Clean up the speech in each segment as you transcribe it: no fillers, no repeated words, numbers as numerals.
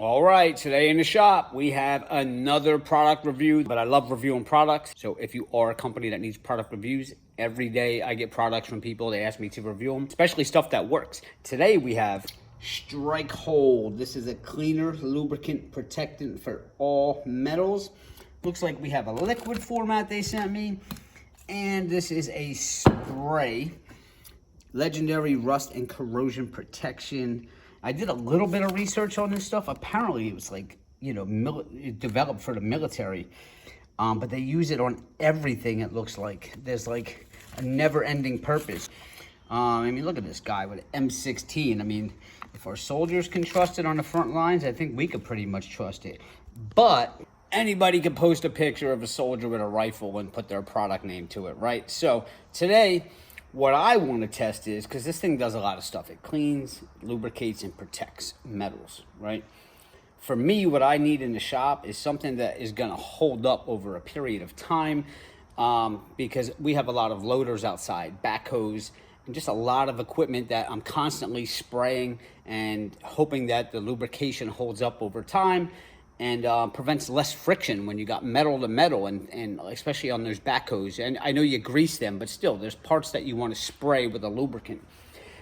All right, today in the shop, we have another product review, but I love reviewing products. So if you are a company that needs product reviews, every day I get products from people. They ask me to review them, especially stuff that works. Today we have Strike Hold. This is a cleaner, lubricant, protectant for all metals. Looks like we have a liquid format they sent me. And this is a spray. Legendary rust and corrosion protection. I did a little bit of research on this stuff. Apparently it was like, developed for the military. But they use it on everything, it looks like. There's like a never-ending purpose. I mean, look at this guy with an M16. I mean, if our soldiers can trust it on the front lines, I think we could pretty much trust it. But anybody can post a picture of a soldier with a rifle and put their product name to it, right? So today, what I want to test is, because this thing does a lot of stuff. It cleans, lubricates, and protects metals, right? For me, what I need in the shop is something that is going to hold up over a period of time, because we have a lot of loaders outside, backhoes, and just a lot of equipment that I'm constantly spraying and hoping that the lubrication holds up over time and prevents less friction when you got metal to metal, and especially on those backhoes. And I know you grease them, but still, there's parts that you want to spray with a lubricant.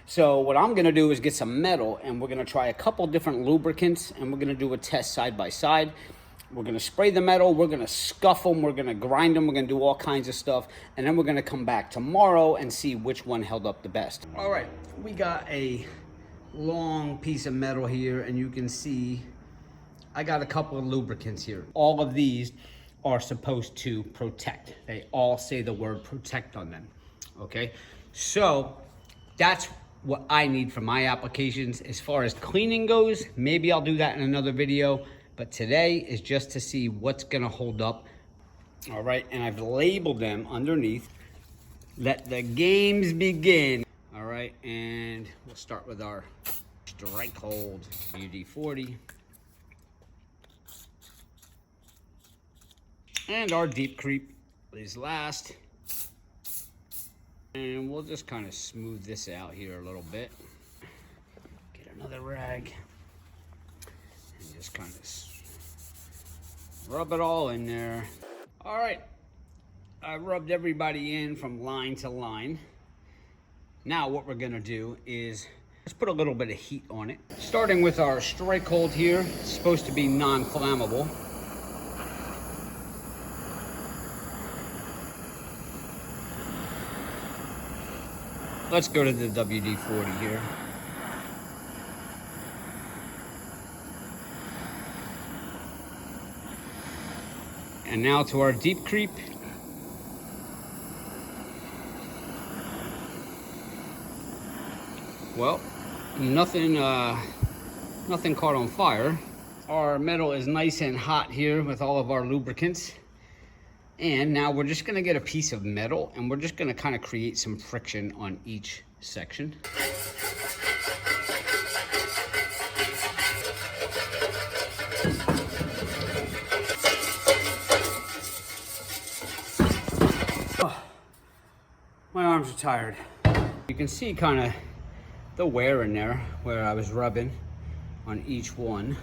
So what I'm gonna do is get some metal, and we're gonna try a couple different lubricants, and we're gonna do a test side by side. We're gonna spray the metal, we're gonna scuff them, we're gonna grind them, we're gonna do all kinds of stuff, and then we're gonna come back tomorrow and see which one held up the best. All right, we got a long piece of metal here, and you can see I got a couple of lubricants here. All of these are supposed to protect. They all say the word protect on them, okay? So that's what I need for my applications. As far as cleaning goes, maybe I'll do that in another video, but today is just to see what's gonna hold up. All right, and I've labeled them underneath. Let the games begin. All right, and we'll start with our Strike Hold WD40. And our deep creep is last. And we'll just kind of smooth this out here a little bit. Get another rag. And just kind of rub it all in there. All right, I rubbed everybody in from line to line. Now what we're gonna do is let's put a little bit of heat on it. Starting with our Strike Hold here, it's supposed to be non-flammable. Let's go to the WD-40 here. And now to our deep creep. Well, nothing caught on fire. Our metal is nice and hot here with all of our lubricants. And now we're just gonna get a piece of metal, and we're just gonna kind of create some friction on each section. Oh, my arms are tired. You can see kind of the wear in there where I was rubbing on each one.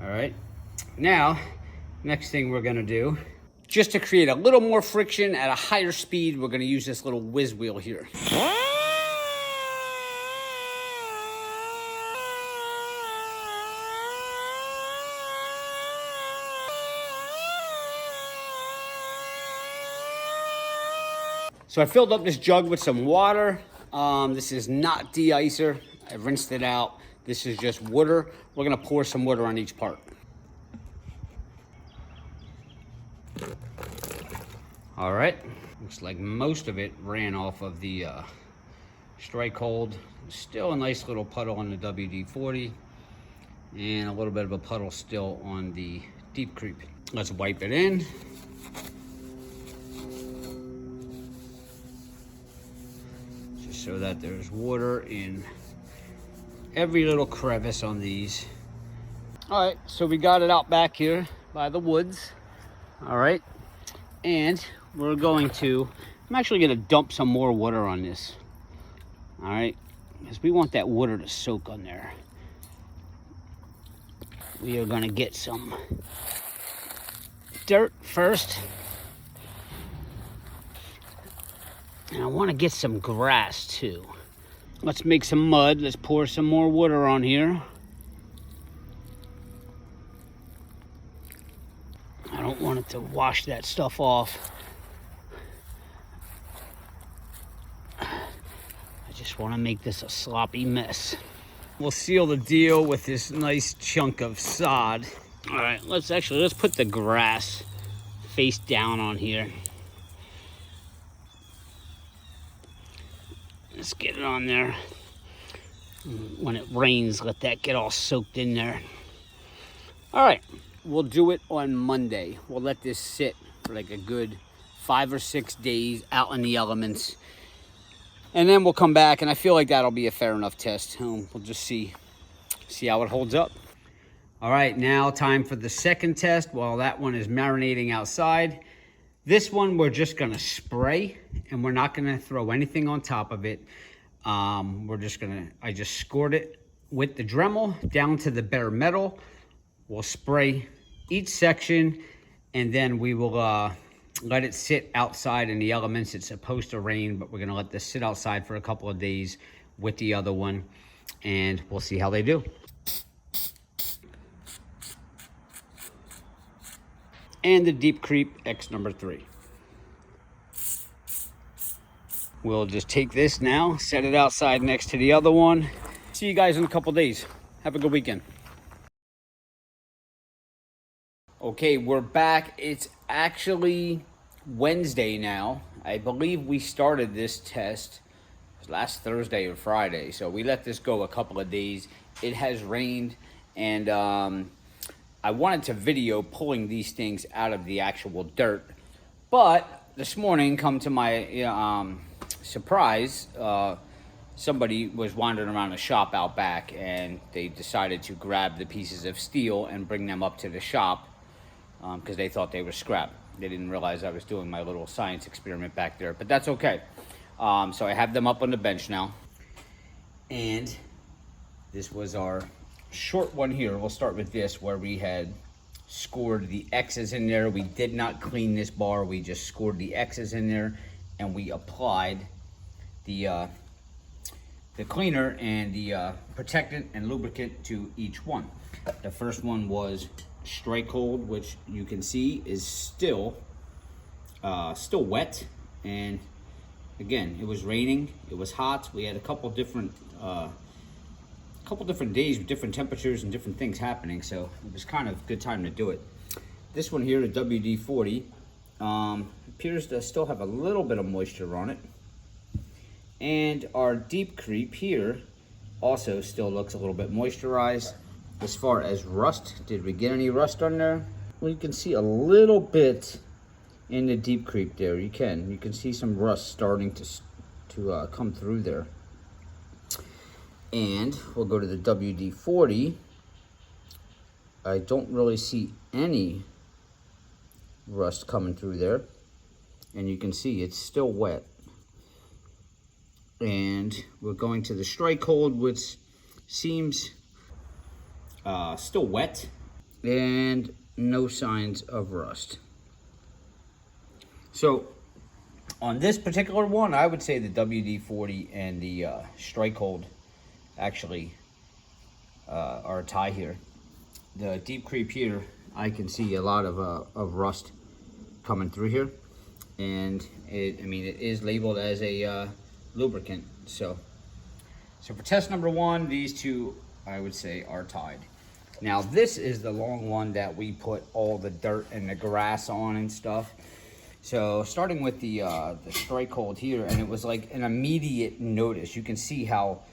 All right, now, next thing we're gonna do, just to create a little more friction at a higher speed, we're gonna use this little whiz wheel here. So I filled up this jug with some water. This is not de-icer. I rinsed it out. This is just water. We're gonna pour some water on each part. All right, looks like most of it ran off of the Strike Hold. Still a nice little puddle on the WD-40, and a little bit of a puddle still on the deep creep. Let's wipe it in. Just so that there's water in every little crevice on these. All right, so we got it out back here by the woods. All right, and I'm actually gonna dump some more water on this. All right, because we want that water to soak on there. We are gonna get some dirt first. And I wanna get some grass too. Let's make some mud. Let's pour some more water on here. I don't want it to wash that stuff off. I just want to make this a sloppy mess. We'll seal the deal with this nice chunk of sod. All right, let's put the grass face down on here. Let's get it on there. When it rains, let that get all soaked in there. All right, we'll do it on Monday. We'll let this sit for like a good 5 or 6 days out in the elements. And then we'll come back, and I feel like that'll be a fair enough test. We'll just see how it holds up. All right, now time for the second test. While that one is marinating outside, this one we're just gonna spray, and we're not gonna throw anything on top of it. I just scored it with the Dremel down to the bare metal. We'll spray each section, and then we will let it sit outside in the elements. It's supposed to rain, but we're gonna let this sit outside for a couple of days with the other one, and we'll see how they do. And the Deep Creep X number 3. We'll just take this now, set it outside next to the other one. See you guys in a couple days. Have a good weekend. Okay, we're back. It's actually Wednesday now. I believe we started this test last Thursday or Friday, so we let this go a couple of days. It has rained, and I wanted to video pulling these things out of the actual dirt, but this morning, come to my surprise, somebody was wandering around the shop out back, and they decided to grab the pieces of steel and bring them up to the shop because they thought they were scrap. They didn't realize I was doing my little science experiment back there, but that's okay. So I have them up on the bench now. And this was our short one here. We'll start with this, where we had scored the X's in there. We did not clean this bar. We just scored the X's in there, and we applied the cleaner and the protectant and lubricant to each one. The first one was Strike Hold, which you can see is still wet, and again, it was raining, it was hot. We had a couple different days with different temperatures and different things happening, so it was kind of a good time to do it. This one here, the WD40, appears to still have a little bit of moisture on it, and our Deep Creep here also still looks a little bit moisturized. As far as rust, did we get any rust on there? Well, you can see a little bit in the Deep Creep there. You can see some rust starting to come through there. And we'll go to the WD-40. I don't really see any rust coming through there, and you can see it's still wet. And we're going to the Strike Hold, which seems still wet, and no signs of rust. So on this particular one, I would say the WD-40 and the Strike Hold actually are a tie here. The Deep Creep here, I can see a lot of rust coming through here, and it is labeled as a lubricant. So for test number 1, these two I would say are tied. Now this is the long one that we put all the dirt and the grass on and stuff. So starting with the Strike Hold here, and it was like an immediate notice. You can see how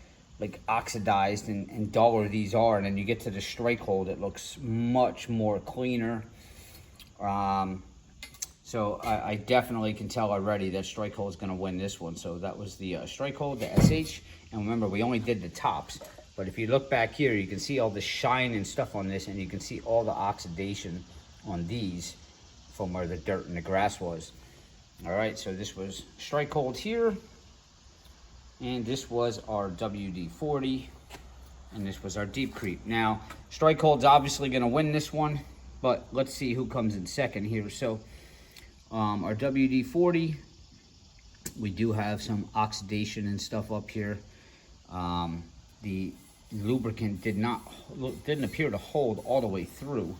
like oxidized and duller these are, and then you get to the Strike Hold, it looks much more cleaner. So I definitely can tell already that Strike Hold is going to win this one. So that was the Strike Hold, the SH, and remember we only did the tops. But if you look back here, you can see all the shine and stuff on this, and you can see all the oxidation on these from where the dirt and the grass was. All right, so this was Strike Hold here, and this was our WD-40. And this was our deep creep. Now, Strike Hold's obviously going to win this one, but let's see who comes in second here. So, our WD-40, we do have some oxidation and stuff up here. The lubricant didn't appear to hold all the way through,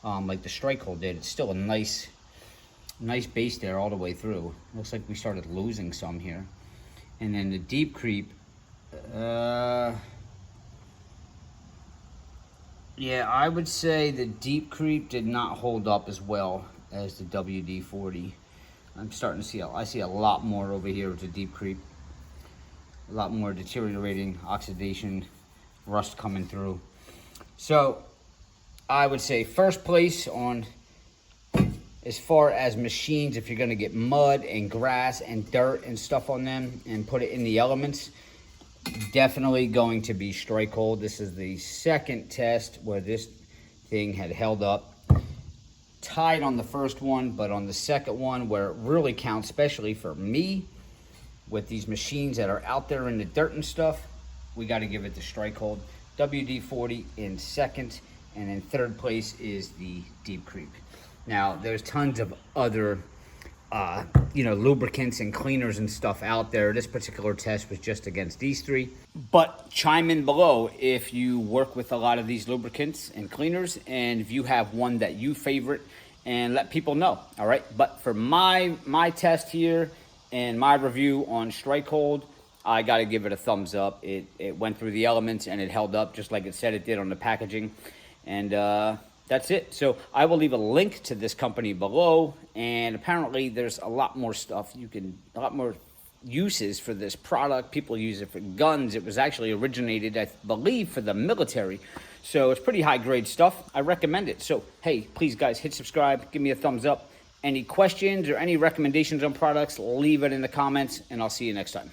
like the Strike Hold did. It's still a nice base there all the way through. Looks like we started losing some here. And then the deep creep, yeah, I would say the deep creep did not hold up as well as the WD-40. I'm starting to see, I see a lot more over here with the deep creep. A lot more deteriorating, oxidation, rust coming through. So I would say first place on, as far as machines, if you're gonna get mud and grass and dirt and stuff on them and put it in the elements, definitely going to be Strike Hold. This is the second test where this thing had held up. Tied on the first one, but on the second one where it really counts, especially for me, with these machines that are out there in the dirt and stuff, we got to give it the Strike Hold. WD-40 in second, and in third place is the deep creep. Now, there's tons of other lubricants and cleaners and stuff out there. This particular test was just against these three. But chime in below if you work with a lot of these lubricants and cleaners, and if you have one that you favorite, and let people know, all right? But for my test here and my review on Strike Hold, I gotta give it a thumbs up. It went through the elements and it held up just like it said it did on the packaging. And that's it. So I will leave a link to this company below, and apparently there's a lot more stuff a lot more uses for this product. People use it for guns. It was actually originated, I believe, for the military. So it's pretty high grade stuff. I recommend it. So hey, please guys, hit subscribe, give me a thumbs up. Any questions or any recommendations on products, leave it in the comments, and I'll see you next time.